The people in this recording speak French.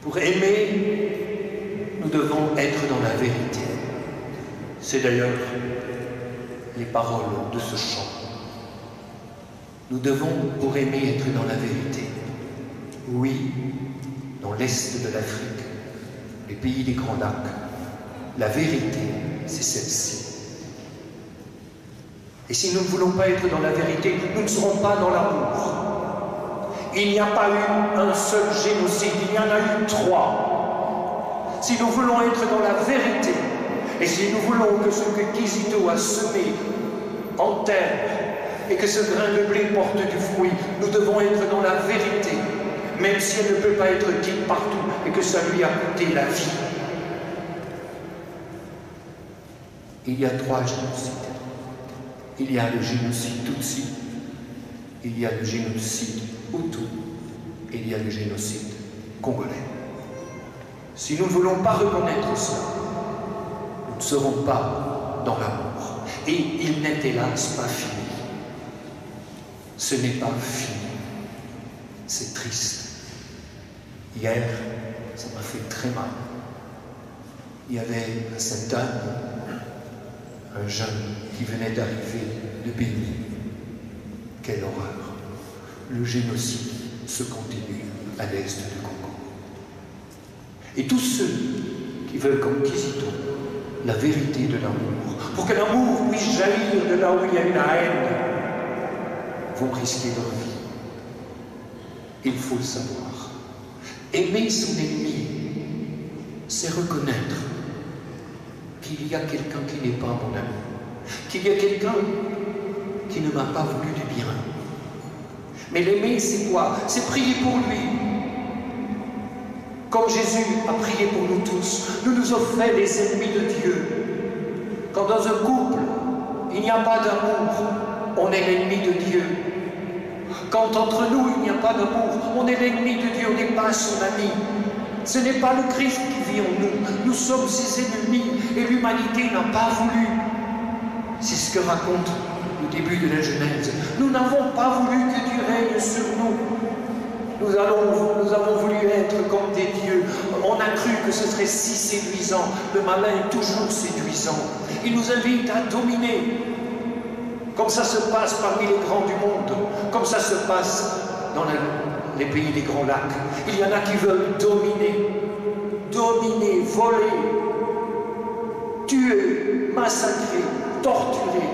Pour aimer, nous devons être dans la vérité. C'est d'ailleurs les paroles de ce chant. Nous devons, pour aimer, être dans la vérité. Oui, dans l'Est de l'Afrique, les pays des Grands Lacs, la vérité, c'est celle-ci. Et si nous ne voulons pas être dans la vérité, nous ne serons pas dans l'amour. Il n'y a pas eu un seul génocide, il y en a eu 3. Si nous voulons être dans la vérité, et si nous voulons que ce que Kizito a semé en terre, et que ce grain de blé porte du fruit, nous devons être dans la vérité, même si elle ne peut pas être dite partout, et que ça lui a coûté la vie. Il y a 3 génocides. Il y a le génocide Tutsi, il y a le génocide Hutu, et il y a le génocide congolais. Si nous ne voulons pas reconnaître cela, nous ne serons pas dans l'amour. Et il n'est hélas pas fini. Ce n'est pas fini. C'est triste. Hier, ça m'a fait très mal. Il y avait à Sainte-Anne un jeune qui venait d'arriver de Béni. Quelle horreur! Le génocide se continue à l'est du Congo. Et tous ceux qui veulent, comme Kizito, la vérité de l'amour, pour que l'amour puisse jaillir de là où il y a une haine, vont risquer leur vie. Il faut le savoir. Aimer son ennemi, c'est reconnaître qu'il y a quelqu'un qui n'est pas mon ami, qu'il y a quelqu'un qui ne m'a pas voulu du bien. Mais l'aimer, c'est quoi? C'est prier pour lui. Comme Jésus a prié pour nous tous, nous nous offrons les ennemis de Dieu. Quand dans un couple, il n'y a pas d'amour, on est l'ennemi de Dieu. Quand entre nous, il n'y a pas d'amour, on est l'ennemi de Dieu, on n'est pas son ami. Ce n'est pas le Christ qui vit en nous. Nous sommes ses ennemis et l'humanité n'a pas voulu. C'est ce que raconte le début de la Genèse. Nous n'avons pas voulu que Dieu règne sur nous. Nous avons voulu être comme des dieux. On a cru que ce serait si séduisant. Le malin est toujours séduisant. Il nous invite à dominer. Comme ça se passe parmi les grands du monde. Comme ça se passe dans les pays des Grands Lacs. Il y en a qui veulent dominer, voler, tuer, massacrer, torturer.